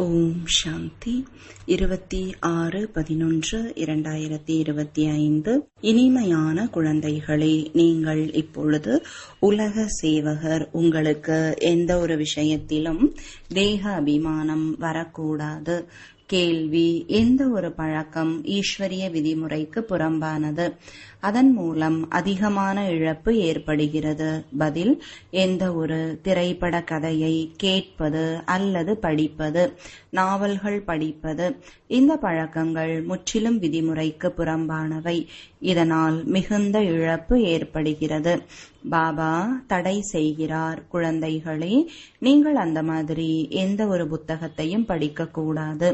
ஓம் சாந்தி. 26/11/2025. இனிமையான குழந்தைகளே, நீங்கள் இப்பொழுது உலக சேவகர். உங்களுக்கு எந்த ஒரு விஷயத்திலும் தேக அபிமானம் வரக்கூடாது. கேள்வி: எந்த ஒரு பழக்கம் ஈஸ்வரிய விதிமுறைக்கு புறம்பானது? அதன் மூலம் அதிகமான இழப்பு ஏற்படுகிறது. பதில்: எந்த ஒரு திரைப்பட கதையை கேட்பது அல்லது படிப்பது, நாவல்கள் படிப்பது, இந்த பழக்கங்கள் முற்றிலும் விதிமுறைக்கு புறம்பானவை. இதனால் மிகுந்த இழப்பு ஏற்படுகிறது. பாபா தடை செய்கிறார். குழந்தைகளே, நீங்கள் அந்த மாதிரி எந்த ஒரு புத்தகத்தையும் படிக்கக்கூடாது.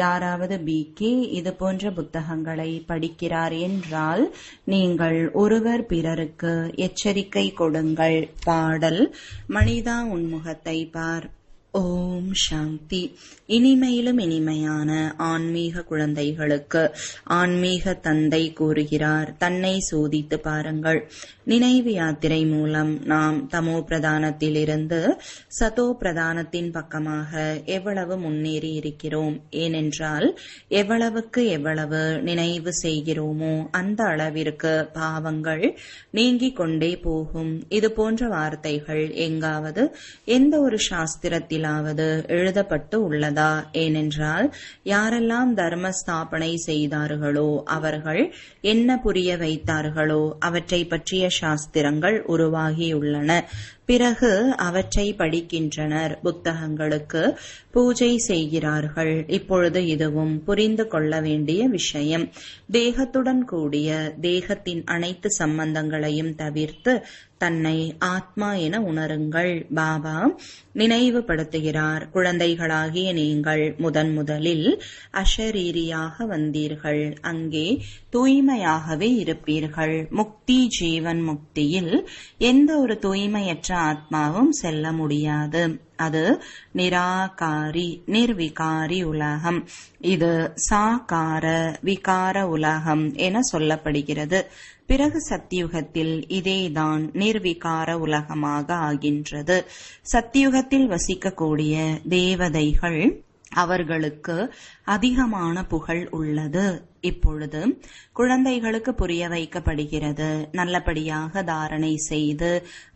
யாராவது பிகே இது போன்ற புத்தகங்களை படிக்கிறார் என்றால் நீங்கள் ஒருவர் பிறருக்கு எச்சரிக்கை கொடுங்கள். பாடல்: மனிதா உன்முகத்தை பார். ஓம் சாந்தி. இனிமையிலும் இனிமையான ஆன்மீக குழந்தைகளுக்கு ஆன்மீக தந்தை கூறுகிறார், தன்னை சோதித்து பாருங்கள். நினைவு யாத்திரை மூலம் நாம் தமோ பிரதானத்திலிருந்து சதோ பிரதானத்தின் பக்கமாக எவ்வளவு முன்னேறி இருக்கிறோம். ஏனென்றால் எவ்வளவுக்கு எவ்வளவு நினைவு செய்கிறோமோ அந்த அளவிற்கு பாவங்கள் நீங்கிக் கொண்டே போகும். இது போன்ற வார்த்தைகள் எங்காவது எந்த ஒரு சாஸ்திரத்தில் எழுதப்பட்டு உள்ளதா? ஏனென்றால் யாரெல்லாம் தர்ம ஸ்தாபனை செய்தார்களோ, அவர்கள் என்ன புரிய வைத்தார்களோ அவற்றை பற்றிய சாஸ்திரங்கள் உருவாகியுள்ளன. பிறகு அவற்றை படிக்கின்றனர், புத்தகங்களுக்கு பூஜை செய்கிறார்கள். இப்பொழுது இதுவும் புரிந்து கொள்ள வேண்டிய விஷயம். தேகத்துடன் கூடிய தேகத்தின் அனைத்து சம்பந்தங்களையும் தவிர்த்து தன்னை ஆத்மா என உணருங்கள். பாபா நினைவுபடுத்துகிறார், குழந்தைகளாகிய நீங்கள் முதலில் அஷரீரியாக வந்தீர்கள். அங்கே தூய்மையாகவே இருப்பீர்கள். முக்தி ஜீவன் முக்தியில் எந்த ஒரு தூய்மையற்ற ஆத்மாவும் செல்ல முடியாது. அது நிராகாரி நிர்விகாரி உலகம். இது சாகார விகார உலகம் என சொல்லப்படுகிறது. பிறகு சத்தியுகத்தில் இதேதான் நிர்விகார உலகமாக ஆகின்றது. சத்தியுகத்தில் வசிக்கக்கூடிய தேவதைகள், அவர்களுக்கு அதிகமான புகழ் உள்ளது. இப்பொழுது குழந்தைகளுக்கு புரிய வைக்கப்படுகிறது. நல்லபடியாக தாரணை செய்து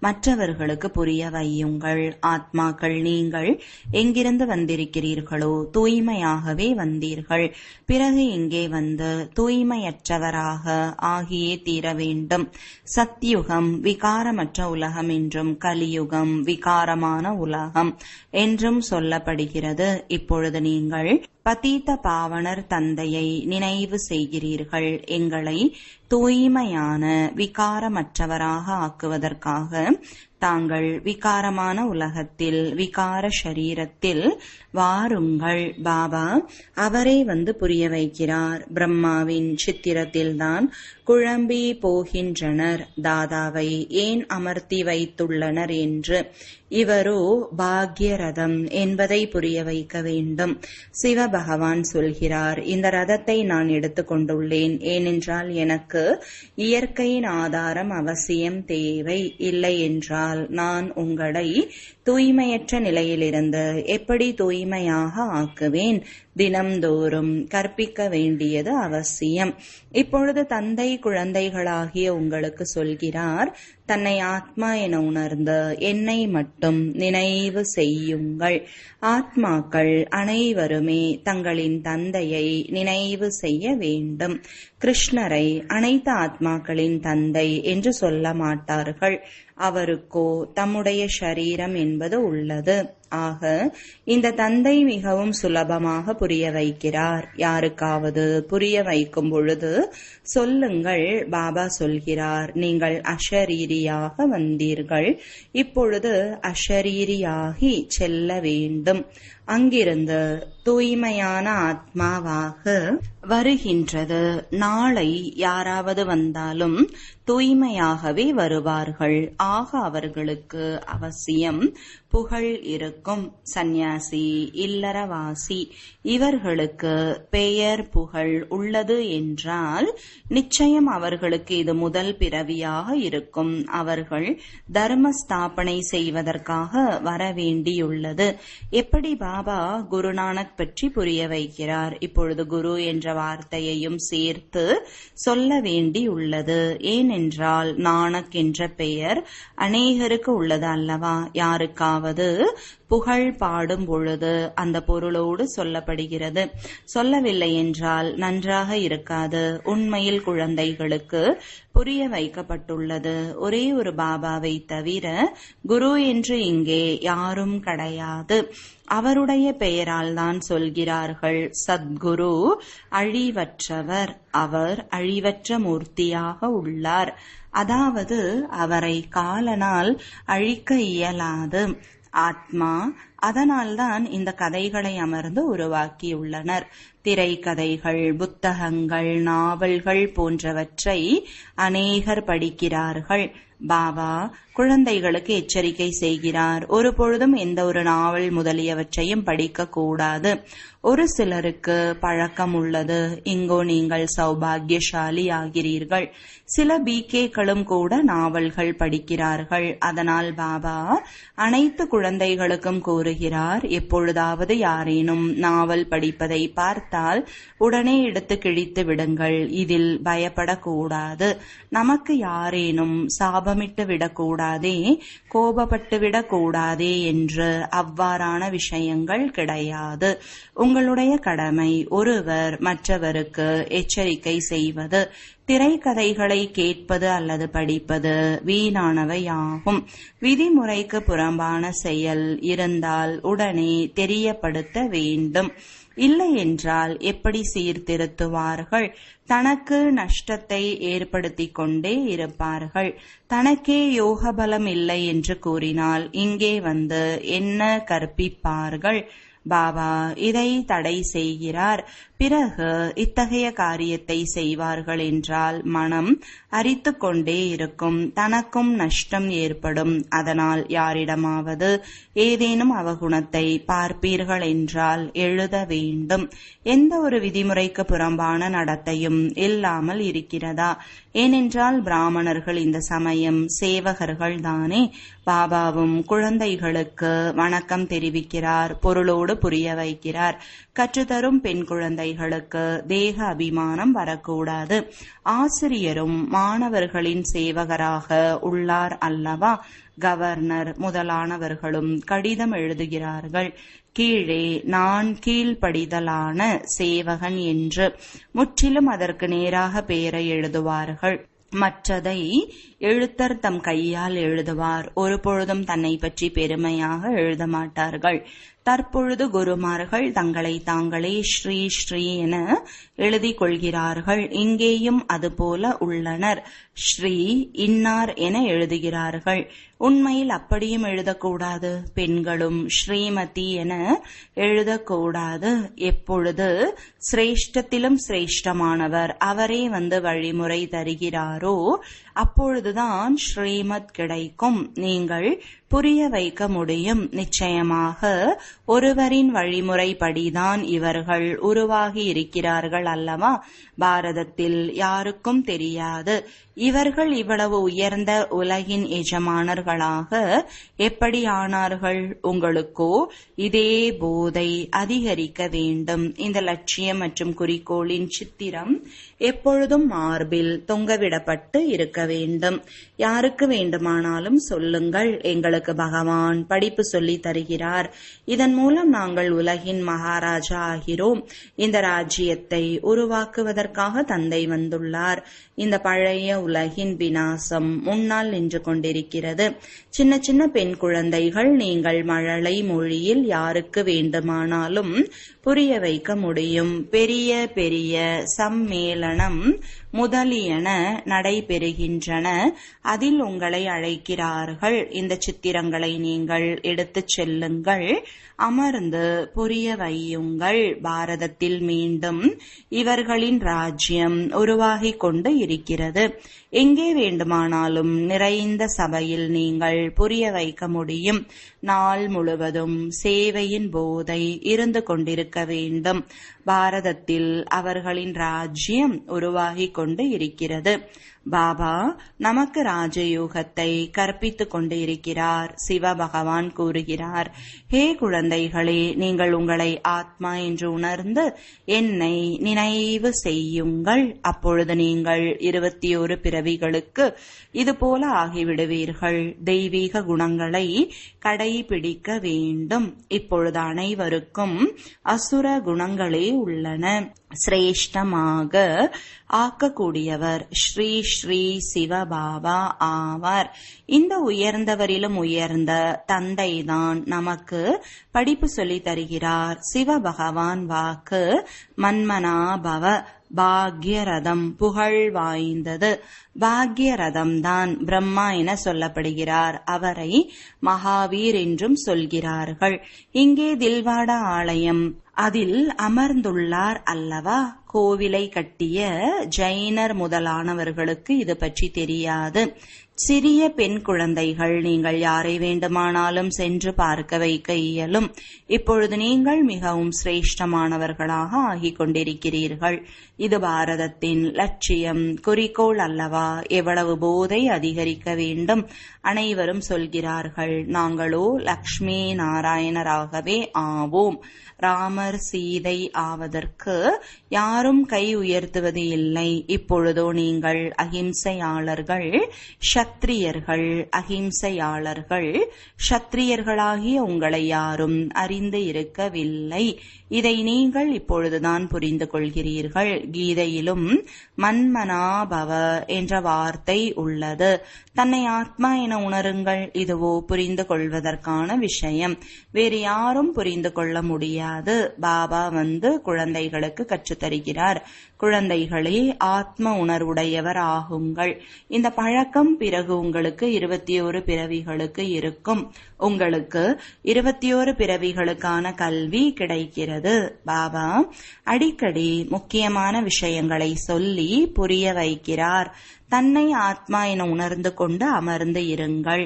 மற்றவர்களுக்கு புரிய வையுங்கள். ஆத்மாக்கள், நீங்கள் எங்கிருந்து வந்திருக்கிறீர்களோ தூய்மையாகவே வந்தீர்கள். பிறகு இங்கே வந்து தூய்மையற்றவராக ஆகியே தீர வேண்டும். சத்யுகம் விகாரமற்ற உலகம் என்றும் கலியுகம் விகாரமான உலகம் என்றும் சொல்லப்படுகிறது. இப்பொழுது நீங்கள் பதீத பாவனர் தந்தையை நினைவு செய்கிறீர்கள். எங்களை தூய்மையான விகாரமற்றவராக ஆக்குவதற்காக தாங்கள் விகாரமான உலகத்தில் விகார ஷரீரத்தில் வாருங்கள். பாபா அவரே வந்து புரிய வைக்கிறார். பிரம்மாவின் சித்திரத்தில்தான் குழம்பி போகின்றனர், தாதாவை ஏன் அமர்த்தி வைத்துள்ளனர் என்று. இவரோ பாக்யரதம் என்பதை புரிய வைக்க வேண்டும். சிவபகவான் சொல்கிறார், இந்த ரதத்தை நான் எடுத்துக்கொண்டுள்ளேன். ஏனென்றால் எனக்கு இயற்கையின் ஆதாரம் அவசியம் தேவை. இல்லை என்றால் நான் உங்களை தூய்மையற்ற நிலையிலிருந்து எப்படி தூய்மையாக ஆக்குவேன்? தினம்தோறும் கற்பிக்க வேண்டியது அவசியம். இப்பொழுது தந்தை குழந்தைகளாகிய உங்களுக்கு சொல்கிறார், தன்னை ஆத்மா என உணர்ந்து என்னை மட்டும் நினைவு செய்யுங்கள். ஆத்மாக்கள் அனைவருமே தங்களின் தந்தையை நினைவு செய்ய வேண்டும். கிருஷ்ணரை அனைத்து ஆத்மாக்களின் தந்தை என்று சொல்ல மாட்டார்கள். அவருக்கோ தம்முடைய ஷரீரம் என்பது உள்ளது. ஆக இந்த தந்தை மிகவும் சுலபமாக புரிய வைக்கிறார். யாருக்காவது புரிய வைக்கும் பொழுது சொல்லுங்கள், பாபா சொல்கிறார், நீங்கள் அஷரீரியாக வந்தீர்கள். இப்பொழுது அஷரீரியாகி செல்ல வேண்டும். அங்கிருந்து தூய்மையான ஆத்மாவாக வருகின்றது. நாளை யாராவது வந்தாலும் தூய்மையாகவே வருவார்கள். ஆக அவர்களுக்கு அவசியம் புகழ் இருக்கும். சந்நியாசி, இல்லறவாசி இவர்களுக்கு பெயர் புகழ் உள்ளது என்றால் நிச்சயம் அவர்களுக்கு இது முதல் பிறவியாக இருக்கும். அவர்கள் தர்ம ஸ்தாபனை செய்வதற்காக வரவேண்டியுள்ளது. எப்படி பாபா குருநானக் பற்றி புரிய வைக்கிறார். இப்பொழுது குரு என்ற வார்த்தையையும் சேர்த்து சொல்ல வேண்டியுள்ளது. ஏனென்றால் நானக் என்ற பெயர் அநேகருக்கு உள்ளது அல்லவா. யாருக்காவது புகழ் பாடும் பொழுது அந்த பொருளோடு சொல்லப்படுகிறது. சொல்லவில்லை என்றால் நன்றாக இருக்காது. உண்மையில் குழந்தைகளுக்கு புரிய வைக்கப்பட்டுள்ளது. ஒரே ஒரு பாபாவை தவிர குரு என்று இங்கே யாரும் கிடையாது. அவருடைய பெயரால் தான் சொல்கிறார்கள். சத்குரு அழிவற்றவர். அவர் அழிவற்ற மூர்த்தியாக உள்ளார். அதாவது அவரை காலனால் அழிக்க இயலாது. ஆத்மா. அதனால்தான் இந்த கதைகளை அமர்ந்து உருவாக்கியுள்ளனர். திரைக்கதைகள், புத்தகங்கள், நாவல்கள் போன்றவற்றை அநேகர் படிக்கிறார்கள். பாபா குழந்தைகளுக்கு எச்சரிக்கை செய்கிறார். ஒரு பொழுதும் எந்த ஒரு நாவல் முதலியவற்றையும் படிக்க கூடாது. ஒரு சிலருக்கு பழக்கம் உள்ளது. இங்கோ நீங்கள் சௌபாகியசாலி ஆகிறீர்கள். சில பிகேக்களும் கூட நாவல்கள் படிக்கிறார்கள். அதனால் பாபா அனைத்து குழந்தைகளுக்கும் கூறுகிறார், எப்பொழுதாவது யாரேனும் நாவல் படிப்பதை பார்த்தால் உடனே எடுத்து கிழித்து விடுங்கள். இதில் பயப்படக்கூடாது. நமக்கு யாரேனும் சாபமிட்டு விடக்கூடாதே, கோபப்பட்டு விடக்கூடாதே என்று அவ்வாறான விஷயங்கள் கிடையாது. உங்களுடைய கடமை ஒருவர் மற்றவருக்கு எச்சரிக்கை செய்வது. திரைக்கதைகளை கேட்பது அல்லது படிப்பது வீணானவையாகும். விதிமுறைக்கு புறம்பான செயல் இருந்தால் உடனே தெரியப்படுத்த வேண்டும். இல்லை என்றால் எப்படி சீர்திருத்துவார்கள்? தனக்கு நஷ்டத்தை ஏற்படுத்திக் கொண்டே இருப்பார்கள். தனக்கே யோக பலம் இல்லை என்று கூறினால் இங்கே வந்து என்ன கற்பிப்பார்கள்? பாபா இதை தடை செய்கிறார். பிறகு இத்தகைய காரியத்தை செய்வார்கள் என்றால் மனம் அரித்து கொண்டே இருக்கும். தனக்கும் நஷ்டம் ஏற்படும். அதனால் யாரிடமாவது ஏதேனும் அவகுணத்தை பார்ப்பீர்கள் என்றால் எழுத வேண்டும். எந்த ஒரு விதிமுறைக்கு புறம்பான நடத்தையும் இல்லாமல் இருக்கிறதா? ஏனென்றால் பிராமணர்கள் இந்த சமயம் சேவகர்கள் தானே. பாபாவும் குழந்தைகளுக்கு வணக்கம் தெரிவிக்கிறார். பொருளோடு புரிய வைக்கிறார். கற்றுத்தரும் பெண் குழந்தைகளுக்கு தேக அபிமானம் வரக்கூடாது. ஆசிரியரும் மாணவர்களின் சேவகராக உள்ளார் அல்லவா. கவர்னர் முதலானவர்களும் கடிதம் எழுதுகிறார்கள். கீழே நான் கீழ்ப்படிதலான சேவகன் என்று முற்றிலும் அதற்கு நேராக பெயரை எழுதுவார்கள். மற்றதை எழுத்தர் தம் கையால் எழுதுவார். ஒரு பொழுதும் தன்னை பற்றி பெருமையாக எழுத மாட்டார்கள். தற்பொழுது குருமார்கள் தங்களை தாங்களே ஸ்ரீ ஸ்ரீ என எழுதி கொள்கிறார்கள். இங்கேயும் அதுபோல உள்ளனர். ஸ்ரீ இன்னார் என எழுதுகிறார்கள். உண்மையில் அப்படியும் எழுதக்கூடாது. பெண்களும் ஸ்ரீமதி என எழுதக்கூடாது. எப்பொழுது சிரேஷ்டத்திலும் சிரேஷ்டமானவர் அவரே வந்து வழிமுறை தருகிறாரோ அப்பொழுதுதான் ஸ்ரீமத் கிடைக்கும். நீங்கள் புரிய வைக்க முடியும். நிச்சயமாக ஒருவரின் வழிமுறைப்படிதான் இவர்கள் உருவாகி இருக்கிறார்கள் அல்லவா. பாரதத்தில் யாருக்கும் தெரியாது இவர்கள் இவ்வளவு உயர்ந்த உலகின் எஜமானர்களாக எப்படி ஆனார்கள். உங்களுக்கோ இதே போதை அதிகரிக்க வேண்டும். இந்த லட்சியம் மற்றும் குறிக்கோளின் சித்திரம் எப்பொழுதும் மார்பில் தொங்கவிடப்பட்டு இருக்க வேண்டும். யாருக்கு வேண்டுமானாலும் சொல்லுங்கள், எங்களுக்கு பகவான் படிப்பு சொல்லி தருகிறார். இதன் மூலம் நாங்கள் உலகின் மகாராஜா ஆகிறோம். இந்த ராஜ்யத்தை உருவாக்குவதற்காக தந்தை வந்துள்ளார். இந்த பழைய உலகின் விநாசம் முன்னால் நின்று கொண்டிருக்கிறது. சின்ன சின்ன பெண் குழந்தைகள், நீங்கள் மழலை மொழியில் யாருக்கு வேண்டுமானாலும் புரிய வைக்க முடியும். பெரிய பெரிய சம்மேளனம் முதலியன நடைபெறுகின்றன. அதில் உங்களை அழைக்கிறார்கள். இந்த சித்திரங்களை நீங்கள் எடுத்துச் செல்லுங்கள். அமர்ந்து புரிய வையுங்கள். பாரதத்தில் மீண்டும் இவர்களின் ராஜ்யம் உருவாகிக் கொண்டு இருக்கிறது. எங்கே வேண்டுமானாலும் நிறைந்த சபையில் நீங்கள் புரிய வைக்க முடியும். நாள் முழுவதும் சேவையின் போதை இருந்து கொண்டிருக்க வேண்டும். பாரதத்தில் அவர்களின் ராஜ்யம் உருவாகிக் கொண்டு இருக்கிறது. பாபா நமக்கு ராஜயோகத்தை கற்பித்துக் கொண்டு இருக்கிறார். சிவபகவான் கூறுகிறார், ஹே குழந்தைகளே, நீங்கள் உங்களை ஆத்மா என்று உணர்ந்து என்னை நினைவு செய்யுங்கள். அப்பொழுது நீங்கள் 21 பிறவிகளுக்கு இதுபோல ஆகிவிடுவீர்கள். தெய்வீக குணங்களை கடைபிடிக்க வேண்டும். இப்பொழுது அனைவருக்கும் அசுர குணங்களே உள்ளன. சிரேஷ்டமாக ஆக்கக்கூடியவர் ஸ்ரீ ஸ்ரீ சிவபாபா ஆவார். இந்த உயர்ந்தவரிலும் உயர்ந்த தந்தைதான் நமக்கு படிப்பு சொல்லித் தருகிறார். சிவபகவான் வாக்கு மன்மனாபவ, பாக்யரதம், புகழ் வாய்ந்தது. பாக்யரதம் தான் பிரம்மா என சொல்லப்படுகிறார். அவரை மகாவீர் என்றும் சொல்கிறார்கள். இங்கே தில்வாடா ஆலயம், அதில் அமர்ந்துள்ளார் அல்லவா? கோவிலை கட்டிய ஜைனர் முதலானவர்களுக்கு இது பற்றி தெரியாது. சிறிய பெண் குழந்தைகள், நீங்கள் யாரை வேண்டுமானாலும் சென்று பார்க்க வைக்க இயலும். இப்பொழுது நீங்கள் மிகவும் சிரேஷ்டமானவர்களாக ஆகிக் கொண்டிருக்கிறீர்கள். இது பாரதத்தின் லட்சியம், குறிக்கோள் அல்லவா? எவ்வளவு போதை அதிகரிக்க வேண்டும்? அனைவரும் சொல்கிறார்கள், நாங்களோ லக்ஷ்மி நாராயணராகவே ஆவோம். ராமர் சீதை ஆவதற்கு யாரும் கை உயர்த்துவது இல்லை. இப்பொழுதோ நீங்கள் அகிம்சையாளர்கள், க்ஷத்ரியர்கள். அகிம்சையாளர்கள், க்ஷத்ரியர்களாகிய உங்களை யாரும் அறிந்து இருக்கவில்லை. இதை நீங்கள் இப்பொழுதுதான் புரிந்து கொள்கிறீர்கள். கீதையிலும் மன்மனாபவ என்ற வார்த்தை உள்ளது. தன்னை ஆத்மா என உணருங்கள். இதுவோ புரிந்து கொள்வதற்கான விஷயம். வேறு யாரும் புரிந்து கொள்ள முடியாது. பாபா வந்து குழந்தைகளுக்கு கற்றுத்தருகிறார். குழந்தைகளே, ஆத்ம உணர்வுடையவர் ஆகுங்கள். இந்த பழக்கம் பிறகு உங்களுக்கு 21 பிறவிகளுக்கு இருக்கும். உங்களுக்கு 21 பிறவிகளுக்கான கல்வி கிடைக்கிறது. பாபா அடிக்கடி முக்கியமான விஷயங்களை சொல்லி புரிய வைக்கிறார். தன்னை ஆத்மா என உணர்ந்து கொண்டு அமர்ந்து இருங்கள்.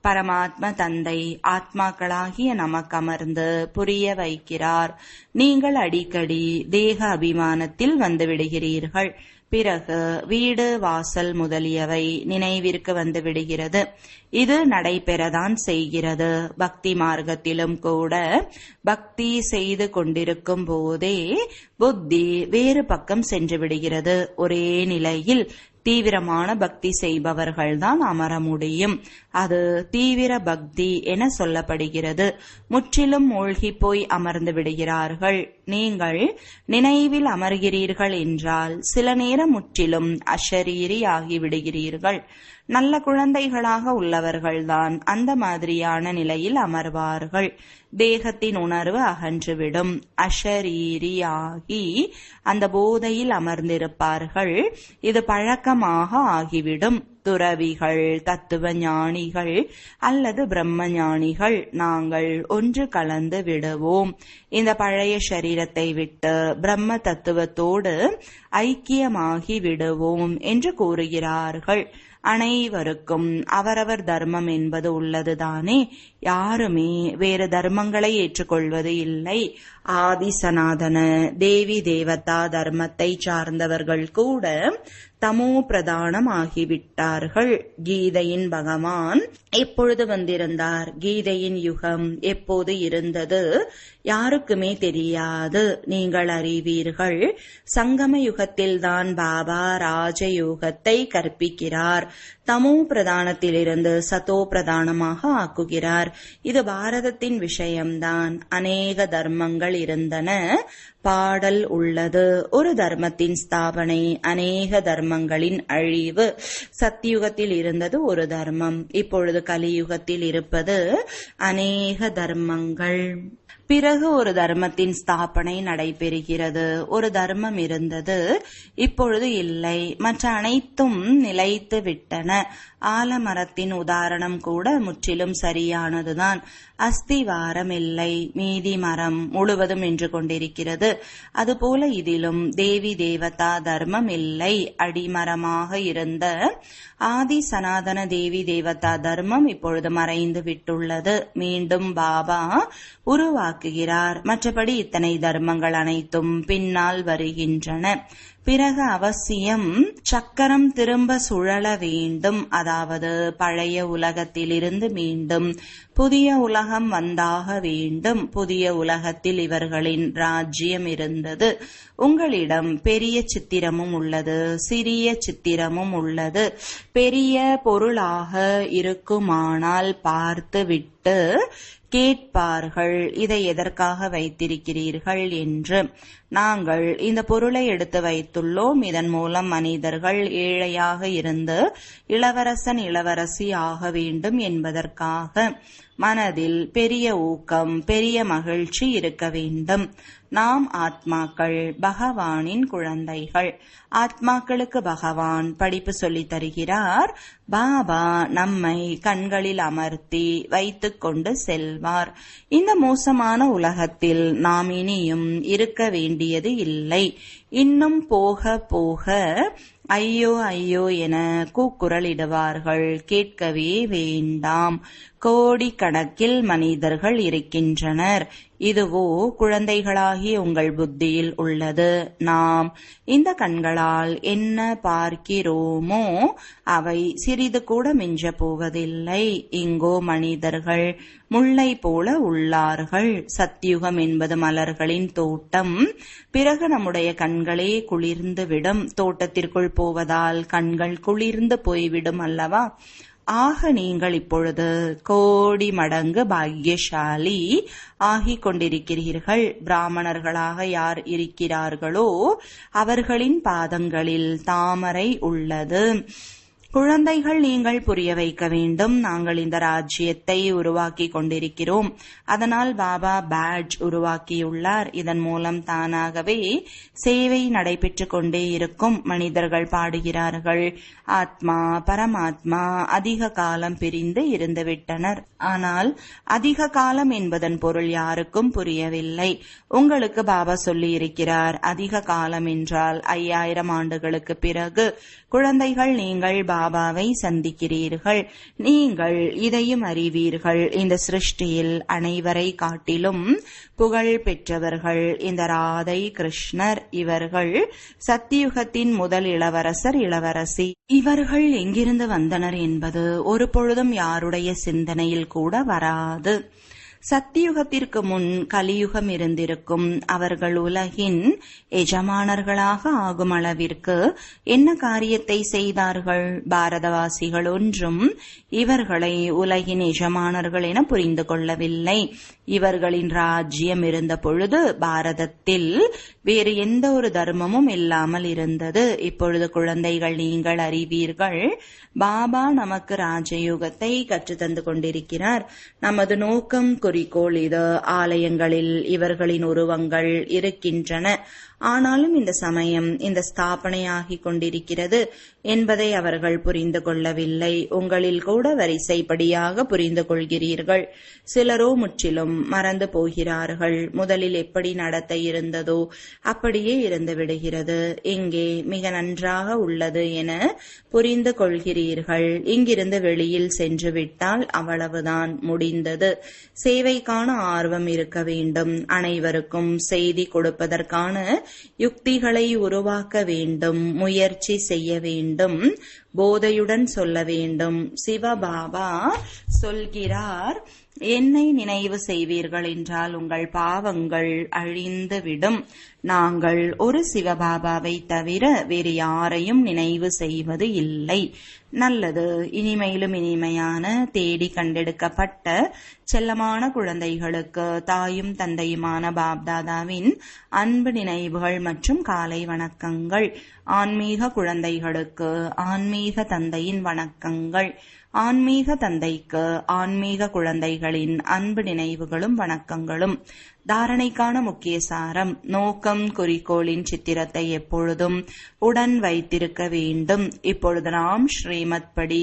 பரமாத்ம தந்தை ஆத்மாக்களாகிய நமக்கு அமர்ந்து புரிய வைக்கிறார். நீங்கள் அடிக்கடி தேக அபிமானத்தில் வந்து விடுகிறீர்கள். பிறகு வீடு வாசல் முதலியவை நினைவிற்கு வந்து விடுகிறது. இது நடைபெறதான் செய்கிறது. பக்தி மார்க்கத்திலும் கூட பக்தி செய்து கொண்டிருக்கும் போதே புத்தி வேறு பக்கம் சென்று விடுகிறது. ஒரே நிலையில் தீவிரமான பக்தி செய்பவர்கள்தான் அமர முடியும். அது தீவிர பக்தி என சொல்லப்படுகிறது. முற்றிலும் மூழ்கி போய் அமர்ந்து விடுகிறார்கள். நீங்கள் நினைவில் அமர்கிறீர்கள் என்றால் சில நேரம் முற்றிலும் அஷரீரி ஆகிவிடுகிறீர்கள். நல்ல குழந்தைகளாக உள்ளவர்கள்தான் அந்த மாதிரியான நிலையில் அமர்வார்கள். தேகத்தின் உணர்வு அகன்றுவிடும். அஷரீரியாகி அந்த போதையில் அமர்ந்திருப்பார்கள். இது பழக்கமாக ஆகிவிடும். துறவிகள், தத்துவ ஞானிகள் அல்லது பிரம்ம ஞானிகள் நாங்கள் ஒன்று கலந்து விடுவோம். இந்த பழைய சரீரத்தை விட்டு பிரம்ம தத்துவத்தோடு ஐக்கியமாகி விடுவோம் என்று கூறுகிறார்கள். அனைவருக்கும் அவரவர் தர்மம் என்பது உள்ளதுதானே. யாருமே வேறு தர்மங்களை ஏற்றுக்கொள்வது இல்லை. ஆதி சனாதன தேவி தேவதா தர்மத்தை சார்ந்தவர்கள் கூட தமோ பிரதானம் ஆகிவிட்டார்கள். கீதையின் பகவான் எப்பொழுது வந்திருந்தார்? கீதையின் யுகம் எப்போது இருந்தது? யாருக்குமே தெரியாது. நீங்கள் அறிவீர்கள். சங்கம யுகத்தில்தான் பாபா ராஜயோகத்தை கற்பிக்கிறார். தமோ பிரதானத்திலிருந்து சதோ பிரதானமாக ஆக்குகிறார். இது பாரதத்தின் விஷயம்தான். அநேக தர்மங்கள் இருந்தன. பாடல் உள்ளது. ஒரு தர்மத்தின் ஸ்தாபனை, அநேக தர்மங்களின் அழிவு. சத்தியுகத்தில் இருந்தது ஒரு தர்மம். இப்பொழுது கலியுகத்தில் இருப்பது அநேக தர்மங்கள். பிறகு ஒரு தர்மத்தின் ஸ்தாபனை நடைபெறுகிறது. ஒரு தர்மம் இருந்தது, இப்பொழுது இல்லை. மற்ற அனைத்தும் நிலைத்து விட்டன. ஆலமரத்தின் உதாரணம் கூட முற்றிலும் சரியானதுதான். அஸ்திவாரம் இல்லை, மீதி மரம் முழுவதும் நின்று கொண்டிருக்கிறது. அதுபோல இதிலும் தேவி தேவதா தர்மம் இல்லை. அடிமரமாக இருந்த ஆதி சனாதன தேவி தேவதா தர்மம் இப்பொழுது மறைந்து விட்டுள்ளது. மீண்டும் பாபா உருவாக்குகிறார். மற்றபடி இத்தனை தர்மங்கள் அனைத்தும் பின்னால் வருகின்றன. பிறகு அவசியம் சக்கரம் திரும்ப சுழல வேண்டும். அதாவது பழைய உலகத்திலிருந்து மீண்டும் புதிய உலகம் வந்தாக வேண்டும். புதிய உலகத்தில் இவர்களின் ராஜ்யம் இருந்தது. உங்களிடம் பெரிய சித்திரமும் உள்ளது, சிறிய சித்திரமும் உள்ளது. பெரிய பொருளாக இருக்குமானால் பார்த்து விட்டு கேட்பார்கள், இதை எதற்காக வைத்திருக்கிறீர்கள் என்று. நாங்கள் இந்த பொருளை எடுத்து வைத்துள்ளோம். இதன் மூலம் மனிதர்கள் ஏழையாக இருந்து இளவரசன் இளவரசி ஆக வேண்டும் என்பதற்காக. மனதில் பெரிய ஊக்கம், பெரிய மகிழ்ச்சி இருக்க வேண்டும். நாம் ஆத்மாக்கள், பகவானின் குழந்தைகள். ஆத்மாக்களுக்கு பகவான் படிப்பு சொல்லித் தருகிறார். பாபா நம்மை கண்களில் அமர்த்தி வைத்துக் கொண்டு செல்வார். இந்த மோசமான உலகத்தில் நாம் இனியும் இருக்க வேண்டியது இல்லை. இன்னும் போக போக ஐயோ ஐயோ என கூக்குரலிடுவார்கள். கேட்கவே வேண்டாம். கோடிக்கணக்கில் மனிதர்கள் இருக்கின்றனர். இதுவோ குழந்தைகளாகிய உங்கள் புத்தியில் உள்ளது. நாம் இந்த கண்களால் என்ன பார்க்கிறோமோ அவை சிறிது கூட மிஞ்ச போவதில்லை. இங்கோ மனிதர்கள் முல்லை போல உள்ளார்கள். சத்யுகம் என்பது மலர்களின் தோட்டம். பிறகு நம்முடைய கண்களே குளிர்ந்துவிடும். தோட்டத்திற்குள் போவதால் கண்கள் குளிர்ந்து போய்விடும் அல்லவா? ஆக நீங்கள் இப்பொழுது கோடி மடங்கு பாக்யசாலி ஆகிக் கொண்டிருக்கிறீர்கள். பிராமணர்களாக யார் இருக்கிறார்களோ அவர்களின் பாதங்களில் தாமரை உள்ளது. குழந்தைகள், நீங்கள் புரிய வைக்க வேண்டும். நாங்கள் இந்த ராஜ்யத்தை உருவாக்கி கொண்டிருக்கிறோம். அதனால் பாபா பேட்ஜ் உருவாக்கியுள்ளார். இதன் மூலம் தானாகவே சேவை நடைபெற்று கொண்டே இருக்கும். மனிதர்கள் பாடுகிறார்கள், ஆத்மா பரமாத்மா அதிக காலம் பிரிந்து இருந்துவிட்டனர். ஆனால் அதிக காலம் என்பதன் பொருள் யாருக்கும் புரியவில்லை. உங்களுக்கு பாபா சொல்லி இருக்கிறார், அதிக காலம் என்றால் 5000 ஆண்டுகளுக்கு பிறகு. குழந்தைகள், நீங்கள் பாபாவை சந்திக்கிறீர்கள். நீங்கள் இதையும் அறிவீர்கள். இந்த சிருஷ்டியில் அனைவரை காட்டிலும் புகழ் பெற்றவர்கள் இந்த ராதை கிருஷ்ணர். இவர்கள் சத்தியுகத்தின் முதல் இளவரசர் இளவரசி. இவர்கள் எங்கிருந்து வந்தனர் என்பது ஒரு பொழுதும் யாருடைய சிந்தனையில் கூட வராது. சத்தியுகத்திற்கு முன் கலியுகம் இருந்திருக்கும். அவர்கள் உலகின் எஜமானர்களாக ஆகும் அளவிற்கு என்ன காரியத்தை செய்தார்கள்? பாரதவாசிகள் ஒன்றும் இவர்களை உலகின் எஜமானர்கள் என புரிந்து கொள்ளவில்லை. இவர்களின் ராஜ்யம் இருந்த பொழுது பாரதத்தில் வேறு எந்த ஒரு தர்மமும் இல்லாமல் இருந்தது. இப்பொழுது குழந்தைகள், நீங்கள் அறிவீர்கள், பாபா நமக்கு ராஜயோகத்தை கற்றுத்தந்து கொண்டிருக்கிறார். நமது நோக்கம், குறிக்கோள் இது. ஆலயங்களில் இவர்களின் உருவங்கள் இருக்கின்றன. ஆனாலும் இந்த சமயம் இந்த ஸ்தாபனையாகிக் கொண்டிருக்கிறது என்பதை அவர்கள் புரிந்து கொள்ளவில்லை. உங்களில் கூட வரிசைப்படியாக புரிந்து கொள்கிறீர்கள். சிலரோ முற்றிலும் மறந்து போகிறார்கள். முதலில் எப்படி நடத்த இருந்ததோ அப்படியே இருந்து விடுகிறது. இங்கே மிக நன்றாக உள்ளது என புரிந்து கொள்கிறீர்கள். இங்கிருந்து வெளியில் சென்று விட்டால் அவ்வளவுதான், முடிந்தது. சேவைக்கான ஆர்வம் இருக்க வேண்டும். அனைவருக்கும் செய்தி கொடுப்பதற்கான யுக்திகளை உருவாக்க வேண்டும். முயற்சி செய்ய வேண்டும். போதையுடன் சொல்ல வேண்டும். சிவபாபா சொல்கிறார், என்னை நினைவு செய்வீர்கள் என்றால் உங்கள் பாவங்கள் அழிந்துவிடும். நாங்கள் ஒரு சிவபாபாவை தவிர வேறு யாரையும் நினைவு செய்வது இல்லை. நல்லது. இனிமையிலும் இனிமையான தேடி கண்டெடுக்கப்பட்ட செல்லமான குழந்தைகளுக்கு தாயும் தந்தையுமான பாப்தாதாவின் அன்பு நினைவுகள் மற்றும் காலை வணக்கங்கள். ஆன்மீக குழந்தைகளுக்கு ஆன்மீக தந்தையின் வணக்கங்கள். ஆன்மீக தந்தைக்கு ஆன்மீக குழந்தைகளின் அன்பு நினைவுகளும் வணக்கங்களும். தாரணைக்கான முக்கிய சாரம்: நோக்கம் குறிக்கோளின் சித்திரத்தை எப்பொழுதும் உடன் வைத்திருக்க வேண்டும். இப்பொழுது நாம் ஸ்ரீமத் படி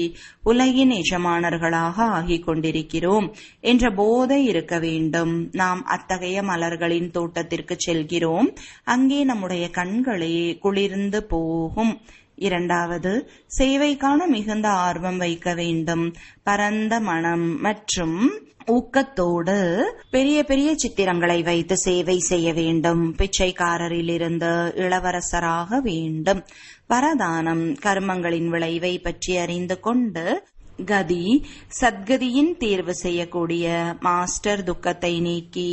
உலகின் எஜமானர்களாக ஆகிக் கொண்டிருக்கிறோம் என்ற போதை இருக்க வேண்டும். நாம் அத்தகைய மலர்களின் தோட்டத்திற்கு செல்கிறோம். அங்கே நம்முடைய கண்களே குளிர்ந்து போகும். இரண்டாவது, சேவைக்கான மிகுந்த ஆர்வம் வைக்க வேண்டும். பரந்த மனம் மற்றும் ஊக்கத்தோடு பெரிய பெரிய சித்திரங்களை வைத்து சேவை செய்ய வேண்டும். பிச்சைக்காரரிலிருந்து இளவரசராக வேண்டும். வரதானம்: கர்மங்களின் விளைவை பற்றி அறிந்து கொண்டு கதி சத்கதியின் தேர்வு செய்யக்கூடிய மாஸ்டர் துக்கத்தை நீக்கி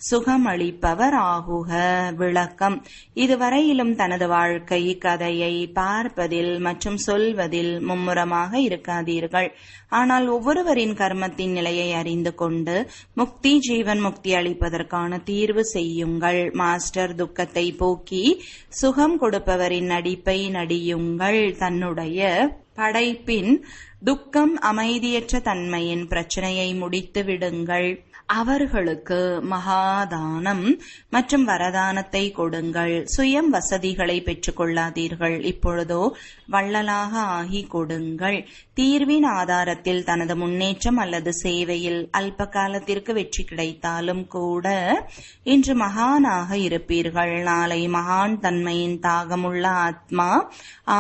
சுகமளிப்பவர் ஆகுக. விளக்கம்: இதுவரையிலும் தனது வாழ்க்கை கதையை பார்ப்பதில் மற்றும் சொல்வதில் மும்முரமாக இருக்காதீர்கள். ஆனால் ஒவ்வொருவரின் கர்மத்தின் நிலையை அறிந்து கொண்டு முக்தி ஜீவன் முக்தி அளிப்பதற்கான தீர்வு செய்யுங்கள். மாஸ்டர் துக்கத்தை போக்கி சுகம் கொடுப்பவரின் நடிப்பை நடியுங்கள். தன்னுடைய படைப்பின் துக்கம் அமைதியற்ற தன்மையின் பிரச்சனையை முடித்து விடுங்கள். அவர்களுக்கு மகாதானம் மற்றும் வரதானத்தை கொடுங்கள். சுயம் வசதிகளை பெற்றுக் கொள்ளாதீர்கள். இப்பொழுதோ வள்ளலாக ஆகி கொடுங்கள். தீர்வின் ஆதாரத்தில் தனது முன்னேற்றம் அல்லது சேவையில் அல்ப காலத்திற்கு வெற்றி கிடைத்தாலும் கூட இன்று மகானாக இருப்பீர்கள். நாளை மகான் தன்மையின் தாகமுள்ள ஆத்மா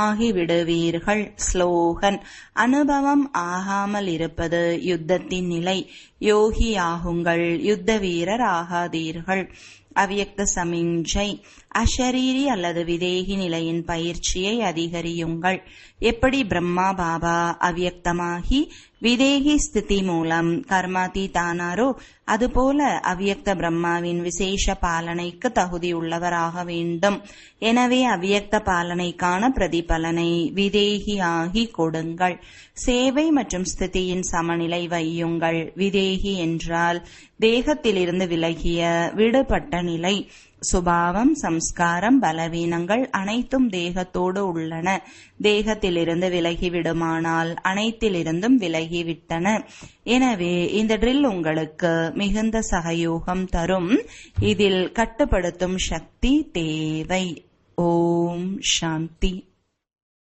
ஆகிவிடுவீர்கள். ஸ்லோகன்: அனுபவம் ஆகாமல் இருப்பது யுத்தத்தின் நிலை. யோகியாகுங்கள், யுத்த வீரர் ஆகாதீர்கள். அவ்யக்த சமிஞ்சை: அஷரீரி அல்லது விதேகி நிலையின் பயிற்சியை அதிகரியுங்கள். எப்படி பிரம்மா பாபா அவ்யக்தமாகி விதேகி ஸ்திதி மூலம் கர்மாதீதானாரோ அதுபோல அவ்யக்த பிரம்மாவின் விசேஷ பாலனைக்கு தகுதியுள்ளவராக வேண்டும். எனவே அவ்யக்த பாலனைக்கான பிரதிபலனை விதேகியாகி கொடுங்கள். சேவை மற்றும் ஸ்திதியின் சமநிலை வையுங்கள். விதேகி என்றால் தேகத்திலிருந்து விலகிய விடுபட்ட நிலை. சுபாவம், சம்ஸ்காரம், பலவீனங்கள் அனைத்தும் தேகத்தோடு உள்ளன. தேகத்திலிருந்து விலகிவிடுமானால் அனைத்திலிருந்தும் விலகிவிட்டன. எனவே இந்த ட்ரில் உங்களுக்கு மிகுந்த சகயோகம் தரும். இதில் கட்டுப்படுத்தும் சக்தி தேவை. ஓம் சாந்தி.